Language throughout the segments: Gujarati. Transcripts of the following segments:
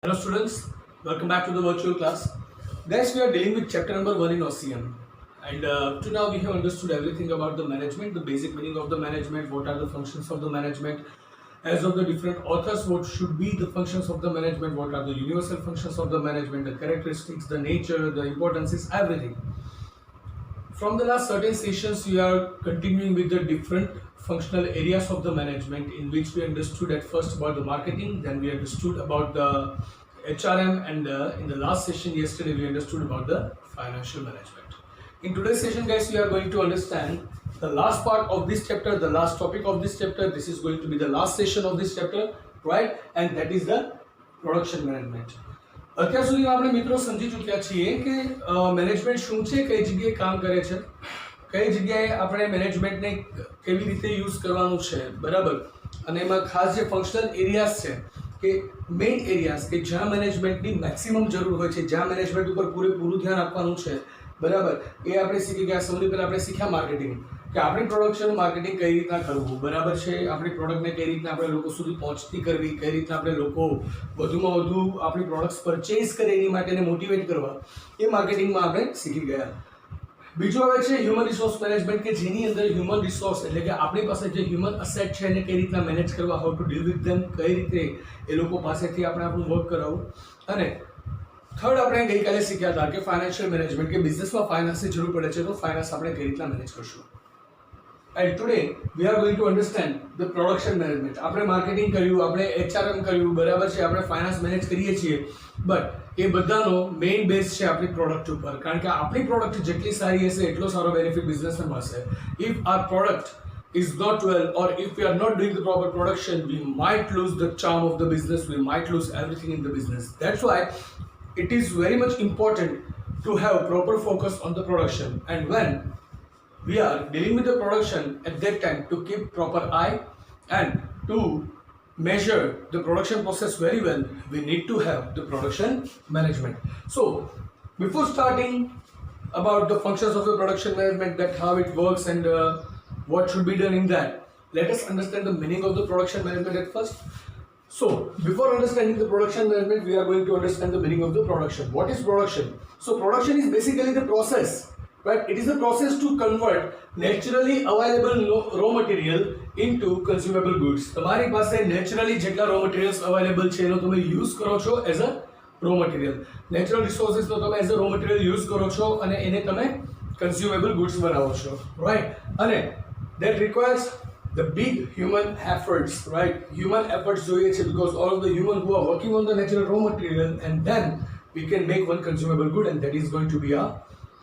Hello students, welcome back to the virtual class. Guys, we are dealing with chapter number 1 in OCM. And to now we have understood everything about the management, the basic meaning of the management, what are the functions of the management, as of the different authors, what should be the functions of the management, what are the universal functions of the management, the characteristics, the nature, the importances, everything. From the last certain sessions, we are continuing with the different functional areas of the management, in which we understood at first about the marketing, then we understood about the HRM, and in the last session yesterday we understood about the financial management. In today's session, guys, we are going to understand the last part of this chapter, the last topic of this chapter. This is going to be the last session of this chapter, right? And that is the production management. અત્યાર સુધી આપણે મિત્રો સમજી ચૂક્યા છીએ કે મેનેજમેન્ટ શું છે, કઈ જગ્યાએ કામ કરે છે, કઈ જગ્યાએ આપણે મેનેજમેન્ટને કેવી રીતે યુઝ કરવાનું છે, બરાબર. અને એમાં ખાસ જે ફંક્શનલ એરિયાઝ છે કે મેઇન એરિયાઝ કે જ્યાં મેનેજમેન્ટની મેક્સિમમ જરૂર હોય છે, જ્યાં મેનેજમેન્ટ ઉપર પૂરેપૂરું ધ્યાન આપવાનું છે, બરાબર, એ આપણે શીખી ગયા. સૌથી પહેલાં આપણે શીખ્યા માર્કેટિંગ, કે આપણી પ્રોડક્શન માર્કેટિંગ કઈ રીતના કરવું, બરાબર છે, આપણી પ્રોડક્ટને કઈ રીતના આપણે લોકો સુધી પહોંચતી કરવી, કઈ રીતના આપણે લોકો વધુમાં વધુ આપણી પ્રોડક્ટ્સ પરચેઝ કરે એની માટે મોટિવેટ કરવા, એ માર્કેટિંગમાં આપણે શીખી ગયા. બીજું આવે છે હ્યુમન રિસોર્સ મેનેજમેન્ટ, કે જેની અંદર હ્યુમન રિસોર્સ એટલે કે આપણી પાસે જે હ્યુમન અસેટ છે એને કઈ રીતના મેનેજ કરવા, how to deal with them, કઈ રીતે એ લોકો પાસેથી આપણે આપણું વર્ક કરાવવું. અને થર્ડ આપણે ગઈકાલે શીખ્યા હતા કે ફાઇનાન્શિયલ મેનેજમેન્ટ, કે બિઝનેસમાં ફાઇનાન્સની જરૂર પડે છે તો ફાઇનાન્સ આપણે કઈ રીતના મેનેજ કરશું. And today we are going to understand the production management. આપણે માર્કેટિંગ કર્યું, આપણે HRM કર્યું, બરાબર છે, આપણે ફાઇનાન્સ મેનેજ કરીએ છીએ, બટ એ બધાનો મેઇન બેઝ છે આપણી પ્રોડક્ટ ઉપર. કારણ કે આપણી પ્રોડક્ટ જેટલી સારી હશે એટલો સારો બેનિફિટ બિઝનેસને મળશે. If our product is not well, or if we are not doing the proper production, we might lose the charm of the business, we might lose everything in the business. That's why it is very much important to have proper focus on the production. And when we are dealing with the production, at that time to keep proper eye and to measure the production process very well, we need to have the production management. So before starting about the functions of the production management, that how it works and what should be done in that, let us understand the meaning of the production management at first. So before understanding the production management, we are going to understand the meaning of the production. What is production? So production is basically the process, right? It is the process to convert naturally available raw material into consumable goods. તમારી પાસે naturally જેટલા raw materials available છે એનો તમે use કરો છો as a raw material. Natural resources તો તમે as a raw material use કરો છો અને એને તમે consumable goods બનાવો છો, right? અને that requires the big human efforts, right? Human efforts જોઈએ છે, because all of the human who are working on the natural raw material, and then we can make one consumable good, and that is going to be our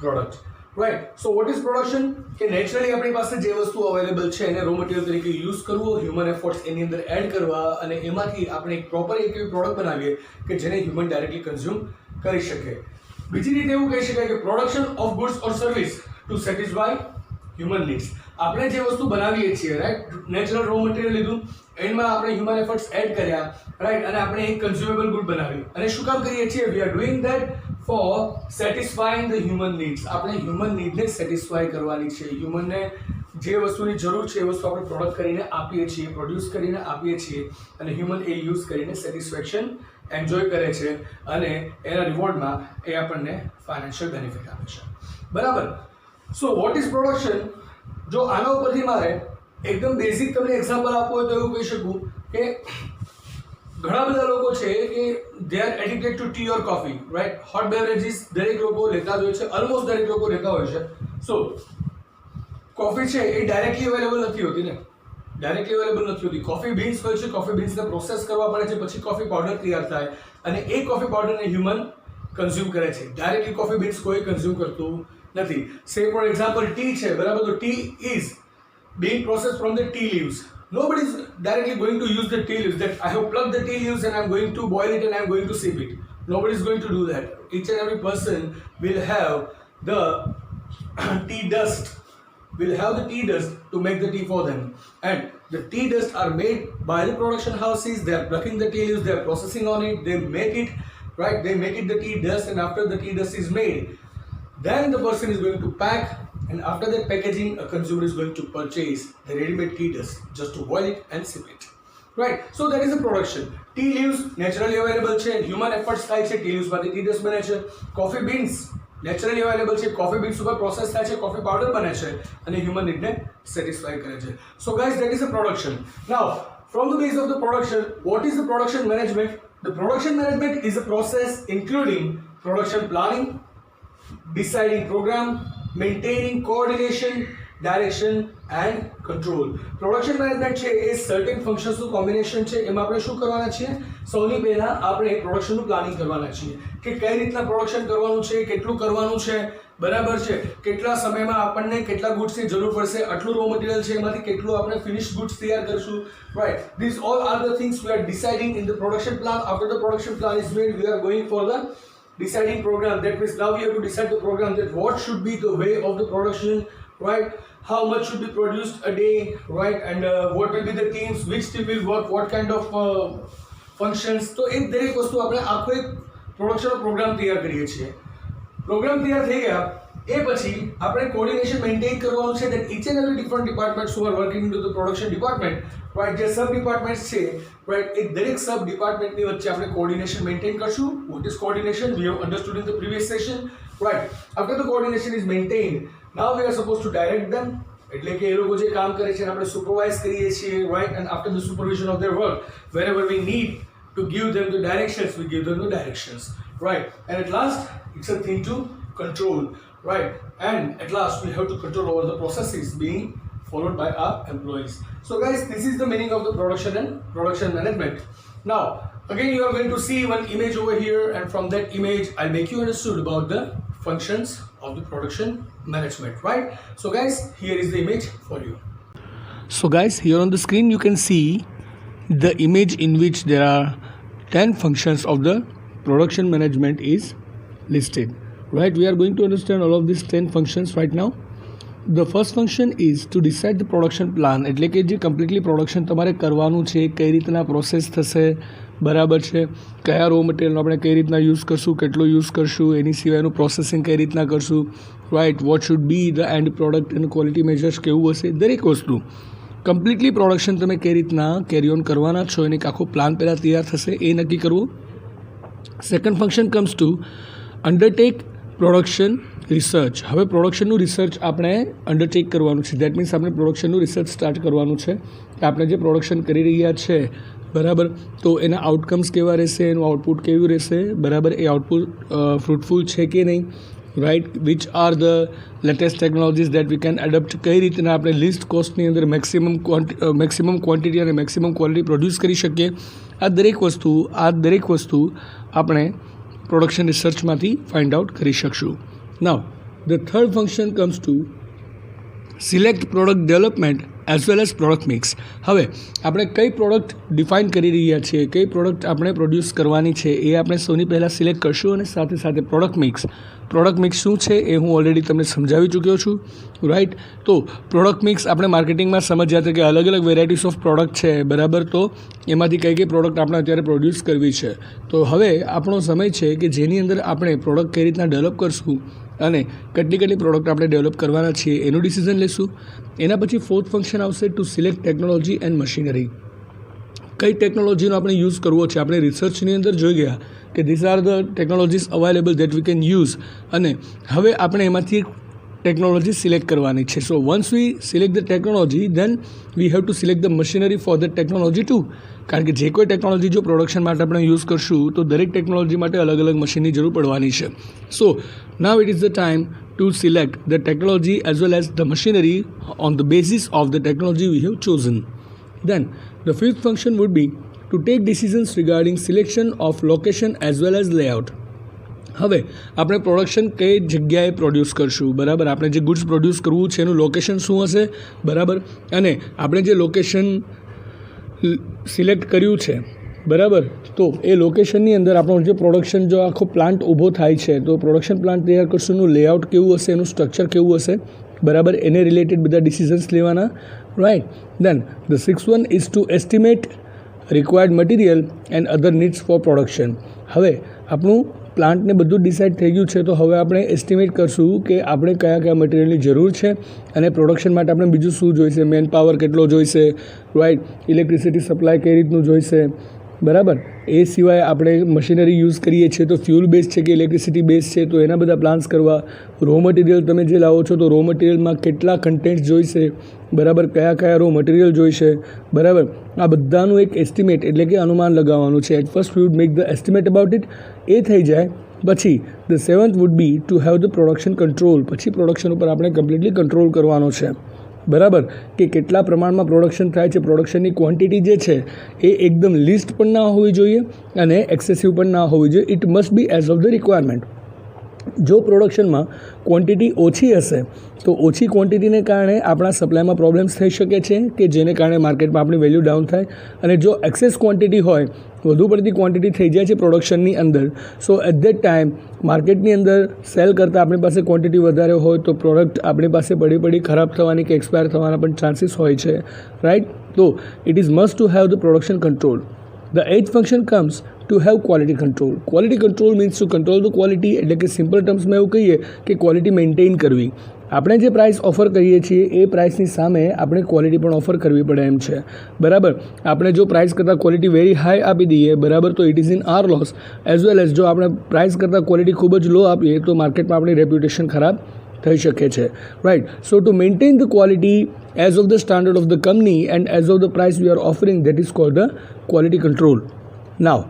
product. Right. So what is production? કે નેચરલી આપણી પાસે જે વસ્તુ અવેલેબલ છે એને રો મટીરિયલ તરીકે યુઝ કરવો, હ્યુમન એફર્ટ્સ એની અંદર એડ કરવા, અને એમાંથી આપણે એક પ્રોપર એક એવી પ્રોડક્ટ બનાવીએ કે જેને હ્યુમન ડાયરેક્ટલી કન્ઝ્યુમ કરી શકે. બીજી રીતે એવું કહી શકાય કે production of goods or service two satisfy human needs. આપણે જે વસ્તુ બનાવીએ છીએ, રાઈટ, નેચરલ રો મટીરિયલ લીધું, એમાં આપણે હ્યુમન એફર્ટ્સ એડ કર્યા, રાઈટ, અને આપણે એક કન્ઝ્યુમેબલ ગુડ બનાવી. અને શું કામ કરીએ છીએ? We are doing that for satisfying the human needs. આપણે હ્યુમન નીડને સેટિસ્ફાય કરવાની છે. હ્યુમનને જે વસ્તુની જરૂર છે એ વસ્તુ આપણે પ્રોડક્ટ કરીને આપીએ છીએ, પ્રોડ્યુસ કરીને આપીએ છીએ, અને હ્યુમન એ યુઝ કરીને સેટિસ્ફેક્શન એન્જોય કરે છે, અને એના રિવોર્ડમાં એ આપણને ફાઇનાન્શિયલ બેનિફિટ આપે છે, બરાબર. So what is production? જો આના ઉપરથી મારે એકદમ બેઝિક તમને એક્ઝામ્પલ આપવું હોય તો એવું કહી શકું કે ઘણા બધા લોકો છે કે they are addicted to tea or coffee, right. Hot beverages દરેક લોકો લેતા જ હોય છે, ઓલમોસ્ટ દરેક લોકો લેતા હોય છે. સો કોફી છે એ ડાયરેક્ટલી અવેલેબલ નથી હોતી ને, ડાયરેક્ટલી અવેલેબલ નથી હોતી. કોફી બીન્સ હોય છે, કોફી બીન્સને પ્રોસેસ કરવા પડે છે, પછી કોફી પાવડર તૈયાર થાય, અને એ કોફી પાવડરને હ્યુમન કન્ઝ્યુમ કરે છે. ડાયરેક્ટલી કોફી બીન્સ કોઈ કન્ઝ્યુમ કરતું નથી. સે ફોર એક્ઝામ્પલ ટી છે, બરાબર, તો T is being processed from the tea leaves. Nobody is directly going to use the tea leaves, that I have plucked the tea leaves and I am going to boil it and I am going to sip it. Nobody is going to do that. Each and every person will have the tea dust, to make the tea for them. And the tea dust are made by the production houses. They are plucking the tea leaves, they are processing on it, they make it, right, they make it the tea dust, and after the tea dust is made, then the person is going to pack, and after that packaging, a consumer is going to purchase the ready-made tea dust just to boil it and sip it. right? So that is the production. tea leaves naturally available છે, human efforts થાય છે, tea leaves માંથી tea dust બને છે. coffee beans naturally available છે, coffee beans ઉપર process થાય છે, coffee powder બને છે અને human need ને satisfy કરે છે. So guys, that is the production. Now from the base of the production, what is the production management? The production management is a process including production planning, deciding program, maintaining coordination, direction and control. Production management છે એ સર્ટેન ફંક્શન્સનું કોમ્બિનેશન છે. એમાં આપણે શું કરવાના છીએ? સૌથી પહેલા આપણે પ્રોડક્શનનું પ્લાનિંગ કરવાના છીએ કે કઈ રીતના પ્રોડક્શન કરવાનું છે, કેટલું કરવાનું છે, બરાબર છે, કેટલા સમયમાં આપણને કેટલા ગુડ્સની જરૂર પડશે, આટલું રો મટીરિયલ છે એમાંથી કેટલું આપણે ફિનિશ્ડ ગુડ્સ તૈયાર કરશું, right? This all are the things we are deciding in the production plan. After the production plan is made, we are going for the deciding program. That means now we have to decide the program, that what should be the way of the production, right? How much should be produced a day, right? And what will be the teams, which team will work, what kind of functions. તો એ દરેક વસ્તુ આપણે આખો એક પ્રોડક્શનનો પ્રોગ્રામ તૈયાર કરીએ છીએ. પ્રોગ્રામ તૈયાર થઈ ગયા એ પછી આપણે કોર્ડિનેશન મેન્ટેન કરવાનું છે, that each and every different departments who are working into the production department, right? જે સબ ડિપાર્ટમેન્ટ્સ છે, right? એ દરેક સબ ડિપાર્ટમેન્ટની વચ્ચે આપણે કોર્ડિનેશન મેન્ટેન કરશું. What is coordination? We have understood in the previous session, right? After the coordination is maintained, now we are supposed to direct them. એટલે કે એ લોકો જે કામ કરે છે આપણે સુપરવાઇઝ કરીએ છીએ, right? And after the supervision of their work, wherever we need to give them the directions, we give them the directions, right? And at last, it's a thing to control, right? And at last, we have to control over the processes being followed by our employees. So guys, this is the meaning of the production and production management. Now, again, you are going to see one image over here, and from that image, I'll make you understood about the functions of the production management, right? So guys, here is the image for you. So guys, here on the screen you can see the image in which there are 10 functions of the production management is listed, right? We are going to understand all of these 10 functions right now. The first function is to decide the production plan. એટલે કે જે કમ્પ્લીટલી પ્રોડક્શન તમારે કરવાનું છે, કઈ રીતના પ્રોસેસ થશે, બરાબર છે, કયા રો મટીરિયલનો આપણે કઈ રીતના યુઝ કરશું, કેટલો યુઝ કરશું, એની સિવાયનું પ્રોસેસિંગ કઈ રીતના કરશું, right? What should be the end product and quality measures કેવું હશે, દરેક વસ્તુ કમ્પ્લીટલી પ્રોડક્શન તમે કઈ રીતના કેરી ઓન કરવાના છો એને આખો પ્લાન પહેલાં તૈયાર થશે એ નક્કી કરવું. Second function comes to undertake production research. હવે પ્રોડક્શનનું રિસર્ચ આપણે અંડરટેક કરવાનું છે. દેટ મીન્સ આપણે પ્રોડક્શનનું રિસર્ચ સ્ટાર્ટ કરવાનું છે કે આપણે જે પ્રોડક્શન કરી રહ્યા છે, બરાબર, તો એના આઉટકમ્સ કેવા રહેશે, એનું આઉટપુટ કેવું રહેશે, બરાબર, એ આઉટપુટ ફ્રૂટફુલ છે કે નહીં, right? Which are the latest technologies that we can adapt, કઈ રીતના આપણે લિસ્ટ કોસ્ટની અંદર મેક્સિમમ ક્વોન્ટિટી અને મેક્સિમમ ક્વોલિટી પ્રોડ્યુસ કરી શકીએ. આ દરેક વસ્તુ આપણે પ્રોડક્શન રિસર્ચમાંથી ફાઇન્ડ આઉટ કરી શકશું. નાઉ the third function comes to select product development as well as product mix. હવે આપણે કઈ પ્રોડક્ટ ડિફાઇન કરી રહ્યા છીએ, કઈ પ્રોડક્ટ આપણે પ્રોડ્યુસ કરવાની છે એ આપણે સૌથી પહેલાં સિલેક્ટ કરશું, અને સાથે સાથે પ્રોડક્ટ મિક્સ શું છે એ હું ઓલરેડી તમને સમજાવી ચૂક્યો છું, રાઈટ? તો પ્રોડક્ટ મિક્સ આપણે માર્કેટિંગમાં સમજ્યા હતા કે અલગ અલગ વેરાયટીઝ ઓફ પ્રોડક્ટ છે, બરાબર, તો એમાંથી કઈ પ્રોડક્ટ આપણે અત્યારે પ્રોડ્યુસ કરવી છે. તો હવે આપણો સમય છે કે જેની અંદર આપણે પ્રોડક્ટ કઈ રીતના ડેવલપ કરશું અને કેટલી પ્રોડક્ટ આપણે ડેવલપ કરવાના છીએ એનું ડિસિઝન લેશું. એના પછી ફોર્થ ફંક્શન આવશે to select technology and machinery. કઈ ટેકનોલોજીનો આપણે યુઝ કરવો છે, આપણે રિસર્ચની અંદર જોઈ ગયા કે this are the technologies available that we can use, અને હવે આપણે એમાંથી ટેકનોલોજી સિલેક્ટ કરવાની છે. So once we select the technology, then we have to select the machinery for the technology too. કારણ કે જે કોઈ ટેકનોલોજી જો પ્રોડક્શન માટે આપણે યુઝ કરશું તો દરેક ટેકનોલોજી માટે અલગ અલગ મશીનની જરૂર પડવાની છે. So now it is the time to select the technology as well as the machinery on the basis of the technology we have chosen. Then the fifth function would be to take decisions regarding selection of location as well as layout. હવે આપણે પ્રોડક્શન કઈ જગ્યાએ પ્રોડ્યુસ કરશું, બરાબર, આપણે જે ગુડ્સ પ્રોડ્યુસ કરવું છે એનું લોકેશન શું હશે, બરાબર, અને આપણે જે લોકેશન સિલેક્ટ કર્યું છે, બરાબર, તો એ લોકેશનની અંદર આપણો જે પ્રોડક્શન જો આખો પ્લાન્ટ ઊભો થાય છે તો પ્રોડક્શન પ્લાન્ટ તૈયાર કરશું, એનું લેઆઉટ કેવું હશે, એનું સ્ટ્રક્ચર કેવું હશે, બરાબર, એને રિલેટેડ બધા ડિસિઝન્સ લેવાના, right? Then the six one is to estimate required material and other needs for production. હવે આપણું પ્લાન્ટને બધું ડિસાઇડ થઈ ગયું છે, તો હવે આપણે એસ્ટિમેટ કરશું કે આપણે કયા કયા મટીરિયલની જરૂર છે અને પ્રોડક્શન માટે આપણે બીજું શું જોઈશે, મેન પાવર કેટલો જોઈશે, રાઈટ, ઇલેક્ટ્રિસિટી સપ્લાય કઈ રીતનું જોઈશે, બરાબર. એ સિવાય આપણે મશીનરી યુઝ કરીએ છીએ તો ફ્યુલ બેઝ છે કે ઇલેક્ટ્રિસિટી બેઝ છે, તો એના બધા પ્લાન્સ કરવા. રો મટીરિયલ તમે જે લાવો છો તો રો મટીરિયલમાં કેટલા કન્ટેન્ટ્સ જોઈશે, બરાબર, કયા કયા રો મટીરિયલ જોઈશે, બરાબર. આ બધાનું એક એસ્ટિમેટ એટલે કે અનુમાન લગાવવાનું છે. At first we would make the estimate about it. એ થઈ જાય પછી the seventh would be to have the production control. પછી પ્રોડક્શન ઉપર આપણે કમ્પ્લીટલી કંટ્રોલ કરવાનો છે, બરાબર, કે કેટલા પ્રમાણમાં પ્રોડક્શન થાય છે. પ્રોડક્શનની ક્વોન્ટિટી જે છે એ એકદમ લિસ્ટ પણ ના હોવી જોઈએ અને એક્સેસિવ પણ ના હોવી જોઈએ. It must be as of the requirement. જો પ્રોડક્શનમાં ક્વોન્ટિટી ઓછી હશે તો ઓછી ક્વોન્ટિટીને કારણે આપણા સપ્લાયમાં પ્રોબ્લેમ્સ થઈ શકે છે કે જેને કારણે માર્કેટમાં આપણી વેલ્યુ ડાઉન થાય. અને જો એક્સેસ ક્વોન્ટિટી હોય, વધુ પડતી ક્વોન્ટિટી થઈ જાય છે પ્રોડક્શનની અંદર, સો એટ ધેટ ટાઈમ માર્કેટની અંદર સેલ કરતાં આપણી પાસે ક્વોન્ટિટી વધારે હોય તો પ્રોડક્ટ આપણી પાસે પડી ખરાબ થવાની કે એક્સપાયર થવાના પણ ચાન્સીસ હોય છે, રાઈટ. તો it is must two have the production control. The eighth function comes to have quality control. Quality control means to control the quality, એટલે કે સિમ્પલ ટર્મ્સમાં એવું કહીએ કે ક્વોલિટી મેન્ટેન કરવી. આપણે જે પ્રાઇસ ઓફર કરીએ છીએ એ પ્રાઇસની સામે આપણે ક્વોલિટી પણ ઓફર કરવી પડે એમ છે, બરાબર. આપણે જો પ્રાઇસ કરતાં ક્વોલિટી વેરી હાઈ આપી દઈએ, બરાબર, તો it is in our loss. As well as જો આપણે પ્રાઇસ કરતાં ક્વોલિટી ખૂબ જ લો આપીએ તો માર્કેટમાં આપણી રેપ્યુટેશન ખરાબ થઈ શકે છે, right. So to maintain the quality as of the standard of the company and as of the price we are offering, that is called the quality control. Now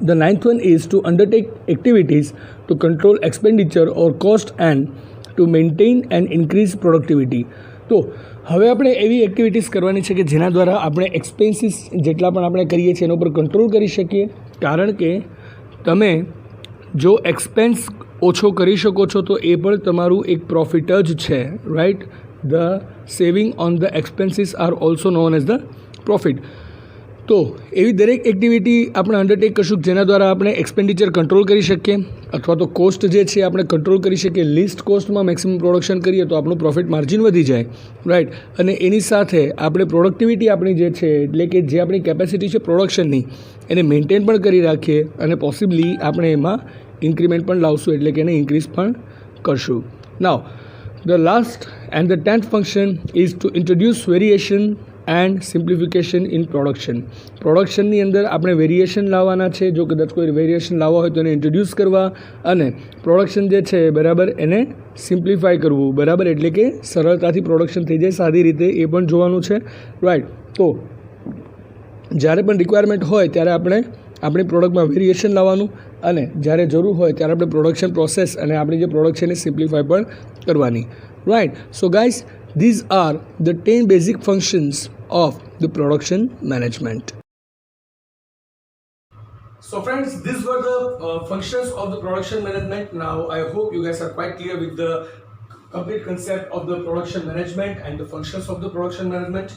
the ninth one is to undertake activities to control expenditure or cost and to maintain and increase productivity. તો હવે આપણે એવી એક્ટિવિટીઝ કરવાની છે કે જેના દ્વારા આપણે એક્સપેન્સીસ જેટલા પણ આપણે કરીએ છીએ એના ઉપર કંટ્રોલ કરી શકીએ. કારણ કે તમે જો એક્સપેન્સ ઓછો કરી શકો છો તો એ પણ તમારું એક પ્રોફિટ જ છે, right. The saving on the expenses are also known as the profit. તો એવી દરેક એક્ટિવિટી આપણે અંડરટેક કરશું જેના દ્વારા આપણે એક્સપેન્ડિચર કંટ્રોલ કરી શકીએ અથવા તો કોસ્ટ જે છે આપણે કંટ્રોલ કરી શકીએ. લિસ્ટ કોસ્ટમાં મેક્સિમમ પ્રોડક્શન કરીએ તો આપણું પ્રોફિટ માર્જિન વધી જાય, રાઈટ. અને એની સાથે આપણે પ્રોડક્ટિવિટી આપણી જે છે એટલે કે જે આપણી કેપેસિટી છે પ્રોડક્શનની એને મેન્ટેન પણ કરી રાખીએ અને પોસિબલી આપણે એમાં ઇન્ક્રીમેન્ટ પણ લાવશું એટલે કે એને ઇન્ક્રીઝ પણ કરશું. Now the last and the 10th function is to introduce variation and simplification in production. પ્રોડક્શનની અંદર આપણે વેરિએશન લાવવાના છે. જો કદાચ કોઈ વેરિએશન લાવવા હોય તો એને ઇન્ટ્રોડ્યુસ કરવા અને પ્રોડક્શન જે છે બરાબર એને સિમ્પ્લિફાય કરવું, બરાબર, એટલે કે સરળતાથી પ્રોડક્શન થઈ જાય સાદી રીતે, એ પણ જોવાનું છે, રાઈટ. તો જ્યારે પણ રિક્વાયરમેન્ટ હોય ત્યારે આપણે આપણી પ્રોડક્ટમાં વેરિએશન લાવવાનું અને જ્યારે જરૂર હોય ત્યારે આપણે પ્રોડક્શન પ્રોસેસ અને આપણી જે પ્રોડક્ટ છે એને સિમ્પ્લિફાય પણ કરવાની, right. So guys, these are the 10 basic functions of the production management. So friends, these were the functions of the production management. Now I hope you guys are quite clear with the complete concept of the production management and the functions of the production management,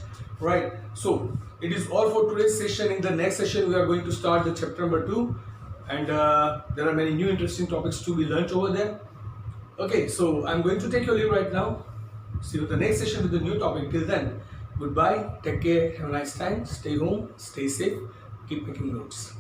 right? So it is all for today's session. In the next session we are going to start the chapter number 2 and there are many new interesting topics to be learnt over there. Okay, so I'm going to take your leave right now. See you in the next session with a new topic. Till then, goodbye, take care, have a nice time, stay home, stay safe, keep making notes.